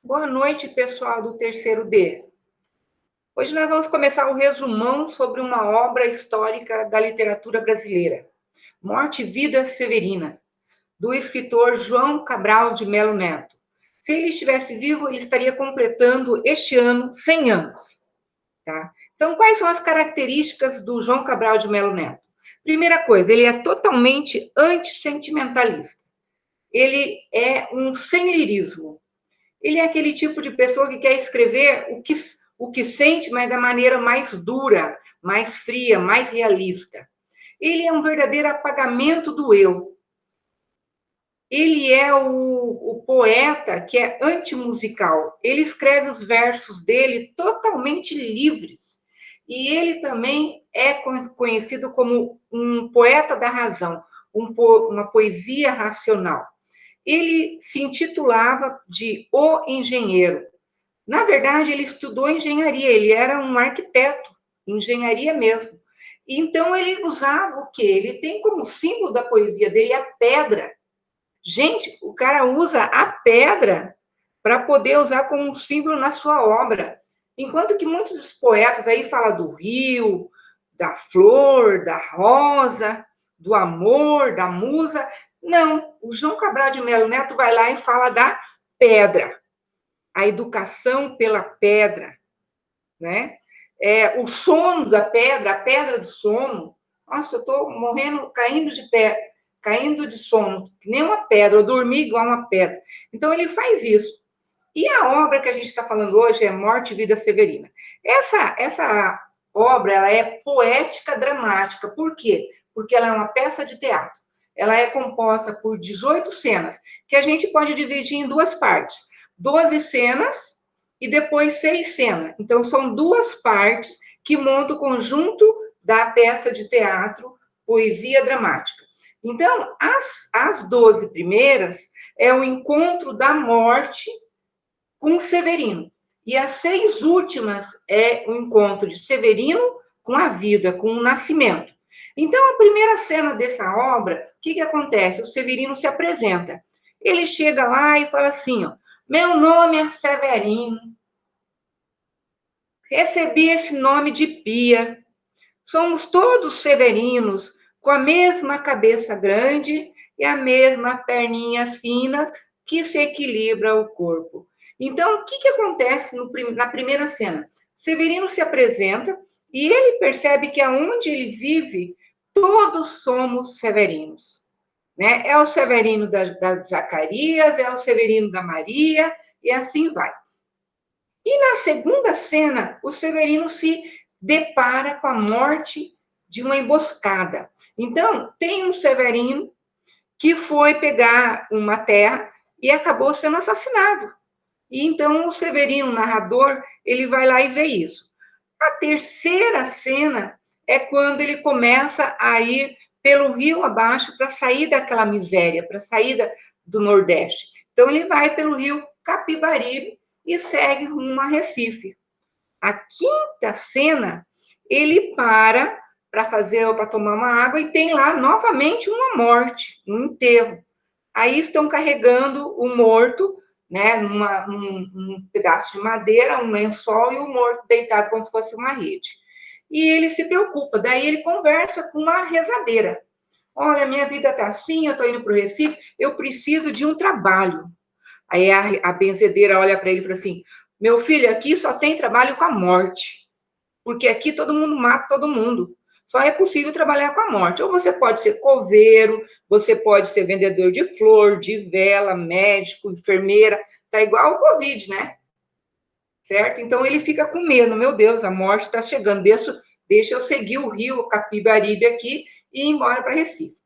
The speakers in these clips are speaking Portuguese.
Boa noite, pessoal do terceiro D. Hoje nós vamos começar o resumão sobre uma obra histórica da literatura brasileira, Morte e Vida Severina, do escritor João Cabral de Melo Neto. Se ele estivesse vivo, ele estaria completando este ano 100 anos. Tá? Então, quais são as características do João Cabral de Melo Neto? Primeira coisa, ele é totalmente antissentimentalista. Ele é um sem lirismo. Ele é aquele tipo de pessoa que quer escrever o que sente, mas da maneira mais dura, mais fria, mais realista. Ele é um verdadeiro apagamento do eu. Ele é o poeta que é antimusical. Ele escreve os versos dele totalmente livres. E ele também é conhecido como um poeta da razão, uma poesia racional. Ele se intitulava de O Engenheiro. Na verdade, ele estudou engenharia, ele era um arquiteto, engenharia mesmo. Então, ele usava o quê? Ele tem como símbolo da poesia dele a pedra. Gente, o cara usa a pedra para poder usar como um símbolo na sua obra. Enquanto que muitos poetas aí falam do rio, da flor, da rosa, do amor, da musa. Não, o João Cabral de Melo Neto vai lá e fala da pedra, a educação pela pedra, né? O sono da pedra, a pedra do sono. Nossa, eu estou morrendo, caindo de pé, caindo de sono, que nem uma pedra, eu dormi igual uma pedra. Então, ele faz isso. E a obra que a gente está falando hoje é Morte e Vida Severina. Essa obra ela é poética dramática. Por quê? Porque ela é uma peça de teatro. Ela é composta por 18 cenas, que a gente pode dividir em duas partes. 12 cenas e depois 6 cenas. Então, são duas partes que montam o conjunto da peça de teatro Poesia Dramática. Então, as 12 primeiras é o encontro da morte com Severino. E as 6 últimas é o encontro de Severino com a vida, com o nascimento. Então, a primeira cena dessa obra, o que acontece? O Severino se apresenta. Ele chega lá e fala assim, ó, meu nome é Severino, recebi esse nome de Pia, somos todos severinos, com a mesma cabeça grande e a mesma perninhas finas que se equilibra o corpo. Então, o que acontece na primeira cena? Severino se apresenta e ele percebe que aonde ele vive, todos somos severinos. Né? É o Severino da Zacarias, é o Severino da Maria, e assim vai. E na segunda cena, o Severino se depara com a morte de uma emboscada. Então, tem um Severino que foi pegar uma terra e acabou sendo assassinado. E então o Severino, o narrador, ele vai lá e vê isso. A terceira cena é quando ele começa a ir pelo rio abaixo para sair daquela miséria, para sair do Nordeste. Então ele vai pelo rio Capibaribe e segue rumo a Recife. A quinta cena, ele para tomar uma água e tem lá novamente uma morte, um enterro. Aí estão carregando o morto, né, num pedaço de madeira, um lençol e o morto deitado como se fosse uma rede. E ele se preocupa, daí ele conversa com uma rezadeira. Olha, minha vida está assim, eu estou indo para o Recife, eu preciso de um trabalho. Aí a benzedeira olha para ele e fala assim, meu filho, aqui só tem trabalho com a morte, porque aqui todo mundo mata todo mundo. Só é possível trabalhar com a morte. Ou você pode ser coveiro, você pode ser vendedor de flor, de vela, médico, enfermeira. Tá igual o Covid, né? Certo? Então ele fica com medo. Meu Deus, a morte está chegando. Deixa eu seguir o rio Capibaribe aqui e ir embora para Recife.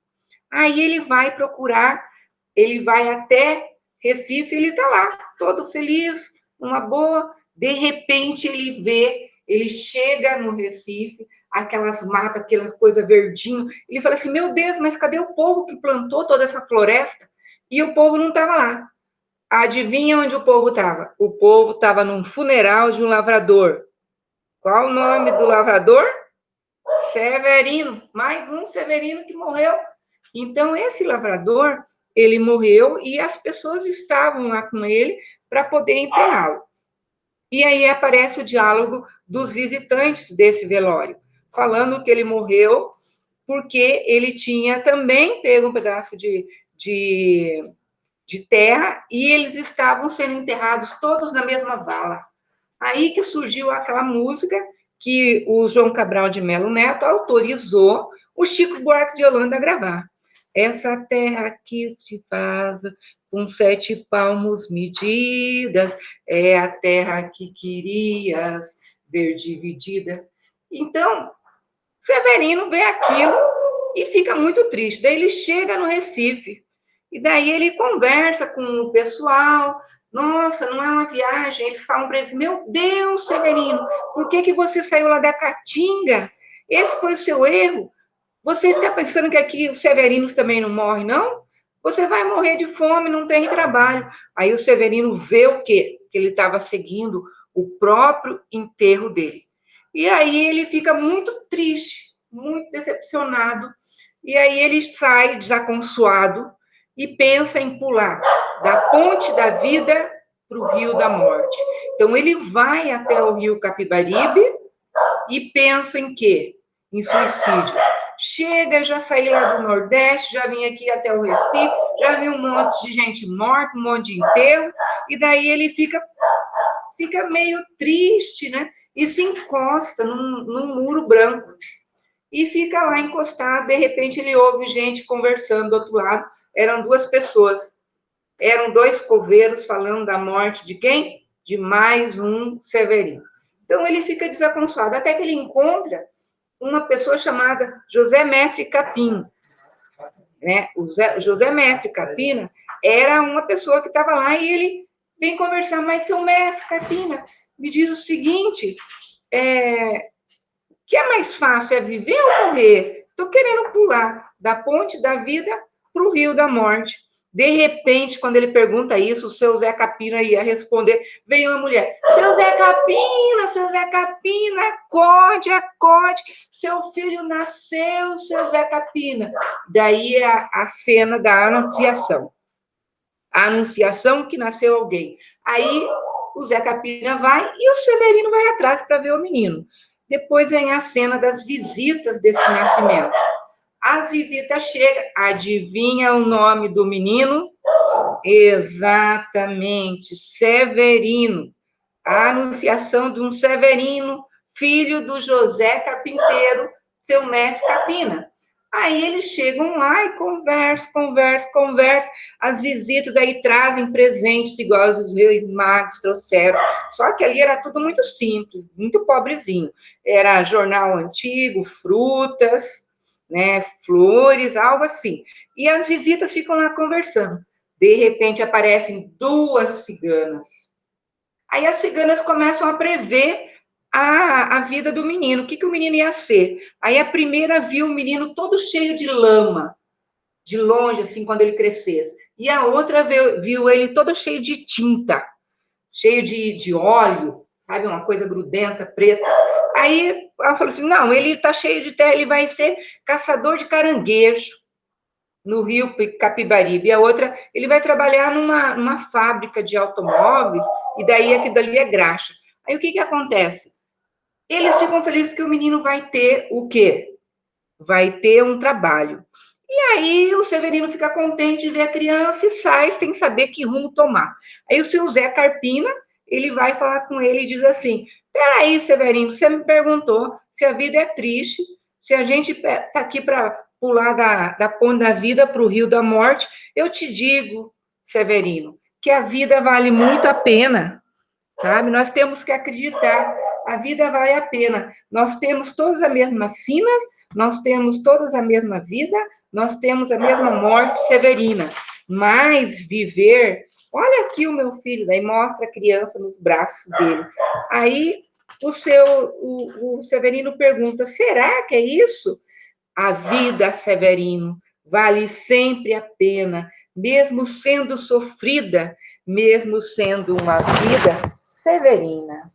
Aí ele vai procurar, ele vai até Recife, ele está lá, todo feliz, uma boa. De repente ele chega no Recife, aquelas matas, aquela coisa verdinho. Ele fala assim: meu Deus, mas cadê o povo que plantou toda essa floresta? E o povo não estava lá. Adivinha onde o povo estava? O povo estava num funeral de um lavrador. Qual o nome do lavrador? Severino. Mais um Severino que morreu. Então, esse lavrador, ele morreu e as pessoas estavam lá com ele para poder enterrá-lo. E aí aparece o diálogo dos visitantes desse velório, falando que ele morreu porque ele tinha também pego um pedaço de terra e eles estavam sendo enterrados todos na mesma vala. Aí que surgiu aquela música que o João Cabral de Melo Neto autorizou o Chico Buarque de Holanda a gravar. Essa terra que te faz com 7 palmos medidas, é a terra que querias ver dividida. Então, Severino vê aquilo e fica muito triste. Daí ele chega no Recife, e daí ele conversa com o pessoal. Nossa, não é uma viagem. Eles falam para ele: meu Deus, Severino, por que você saiu lá da Caatinga? Esse foi o seu erro? Você está pensando que aqui os severinos também não morrem, não? Você vai morrer de fome, não tem trabalho. Aí o Severino vê o quê? Que ele estava seguindo o próprio enterro dele. E aí ele fica muito triste, muito decepcionado. E aí ele sai desaconsoado e pensa em pular da ponte da vida para o rio da morte. Então ele vai até o rio Capibaribe e pensa em quê? Em suicídio. Chega, já saí lá do Nordeste, já vim aqui até o Recife, já vi um monte de gente morta, um monte de enterro, e daí ele fica meio triste, né? E se encosta num muro branco. E fica lá encostado, de repente ele ouve gente conversando do outro lado, eram 2 pessoas. Eram 2 coveiros falando da morte de quem? De mais um Severino. Então ele fica desaconsoado, até que ele encontra uma pessoa chamada José Mestre Capim. Né? O José Mestre Capina era uma pessoa que estava lá e ele vem conversar, mas seu Mestre Capina, me diz o seguinte, que é mais fácil, é viver ou morrer? Estou querendo pular da ponte da vida para o rio da morte. De repente, quando ele pergunta isso, o seu Zé Capina ia responder, vem uma mulher, seu Zé Capina, acorde, acorde, seu filho nasceu, seu Zé Capina. Daí é a cena da anunciação. A anunciação que nasceu alguém. Aí o Zé Capina vai e o Severino vai atrás para ver o menino. Depois vem a cena das visitas desse nascimento. As visitas chegam, adivinha o nome do menino? Exatamente, Severino. A anunciação de um Severino, filho do José Carpinteiro, seu mestre Capina. Aí eles chegam lá e conversam. As visitas aí trazem presentes iguais os reis magos trouxeram. Só que ali era tudo muito simples, muito pobrezinho. Era jornal antigo, frutas, né, flores, algo assim. E as visitas ficam lá conversando. De repente aparecem 2 ciganas. Aí as ciganas começam a prever a vida do menino, o que o menino ia ser. Aí a primeira viu o menino todo cheio de lama, de longe, assim, quando ele crescesse. E a outra viu ele todo cheio de tinta, cheio de óleo, sabe, uma coisa grudenta, preta. Aí ela falou assim, não, ele está cheio de terra, ele vai ser caçador de caranguejo no rio Capibaribe. E a outra, ele vai trabalhar numa fábrica de automóveis, e daí aquilo dali é graxa. Aí o que acontece? Eles ficam felizes porque o menino vai ter o quê? Vai ter um trabalho. E aí o Severino fica contente de ver a criança e sai sem saber que rumo tomar. Aí o seu Zé Carpina, ele vai falar com ele e diz assim, peraí, Severino, você me perguntou se a vida é triste, se a gente está aqui para pular da ponte da vida para o rio da morte, eu te digo, Severino, que a vida vale muito a pena, sabe? Nós temos que acreditar, a vida vale a pena. Nós temos todas as mesmas sinas, nós temos todas a mesma vida, nós temos a mesma morte severina, mas viver... Olha aqui o meu filho, daí mostra a criança nos braços dele. Aí o Severino pergunta, será que é isso? A vida, Severino, vale sempre a pena, mesmo sendo sofrida, mesmo sendo uma vida severina.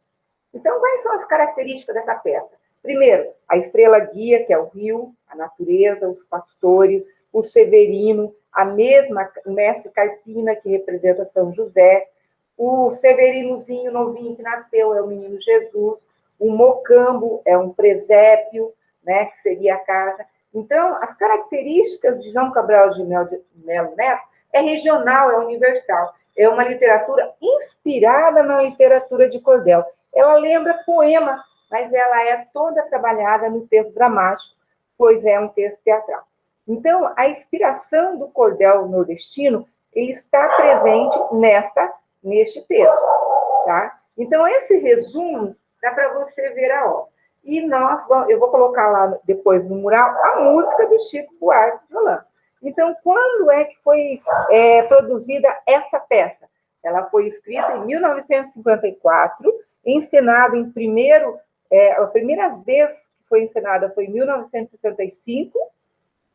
Então, quais são as características dessa peça? Primeiro, a estrela guia, que é o rio, a natureza, os pastores, o Severino, a mesma mestre Carpina, que representa São José, o Severinozinho novinho que nasceu é o menino Jesus, o Mocambo é um presépio, né, que seria a casa. Então, as características de João Cabral de Melo Neto é regional, é universal. É uma literatura inspirada na literatura de cordel. Ela lembra poema, mas ela é toda trabalhada no texto dramático, pois é um texto teatral. Então, a inspiração do cordel nordestino ele está presente neste texto, tá? Então, esse resumo dá para você ver a obra. E eu vou colocar lá depois no mural a música do Chico Buarque de Holanda. Então, quando é que foi produzida essa peça? Ela foi escrita em 1954, encenada em a primeira vez que foi encenada foi em 1965,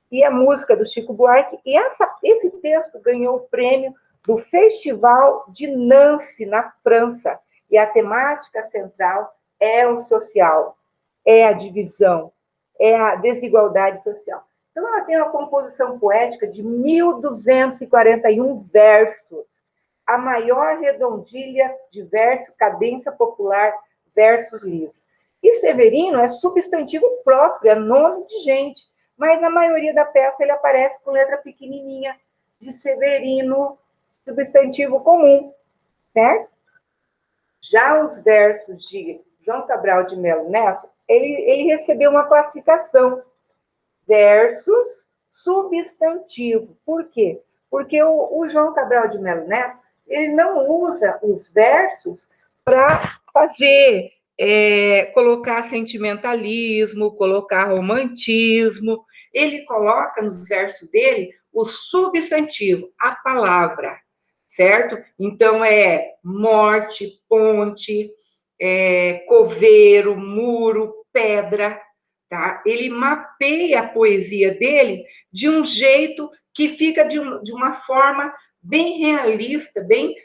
e a música do Chico Buarque, e esse texto ganhou o prêmio do Festival de Nancy, na França, e a temática central é o social, é a divisão, é a desigualdade social. Então, ela tem uma composição poética de 1.241 versos, a maior redondilha de verso, cadência popular, versos livres. E Severino é substantivo próprio, é nome de gente, mas na maioria da peça ele aparece com letra pequenininha, de Severino, substantivo comum, certo? Já os versos de João Cabral de Melo Neto, ele recebeu uma classificação, versos substantivo. Por quê? Porque o João Cabral de Melo Neto, ele não usa os versos para fazer, colocar sentimentalismo, colocar romantismo. Ele coloca nos versos dele o substantivo, a palavra, certo? Então, é morte, ponte, coveiro, muro, pedra, tá? Ele mapeia a poesia dele de um jeito que fica de uma forma bem realista, bem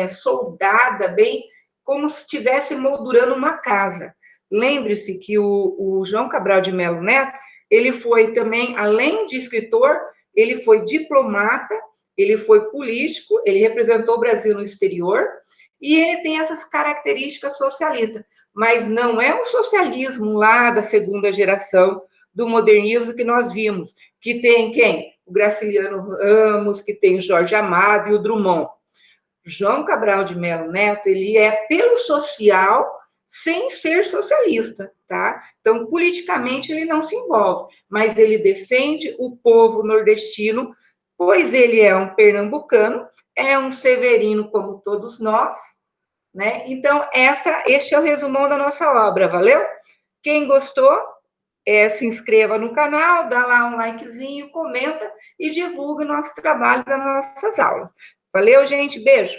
soldada, bem como se estivesse moldurando uma casa. Lembre-se que o João Cabral de Melo Neto, ele foi também, além de escritor, ele foi diplomata, ele foi político, ele representou o Brasil no exterior, e ele tem essas características socialistas, mas não é o socialismo lá da segunda geração do modernismo que nós vimos, que tem quem? O Graciliano Ramos, que tem o Jorge Amado e o Drummond. João Cabral de Melo Neto, ele é pelo social, sem ser socialista, tá? Então, politicamente, ele não se envolve, mas ele defende o povo nordestino, pois ele é um pernambucano, é um severino como todos nós, né? Então, este é o resumão da nossa obra, valeu? Quem gostou, se inscreva no canal, dá lá um likezinho, comenta e divulgue o nosso trabalho das nossas aulas. Valeu, gente? Beijo!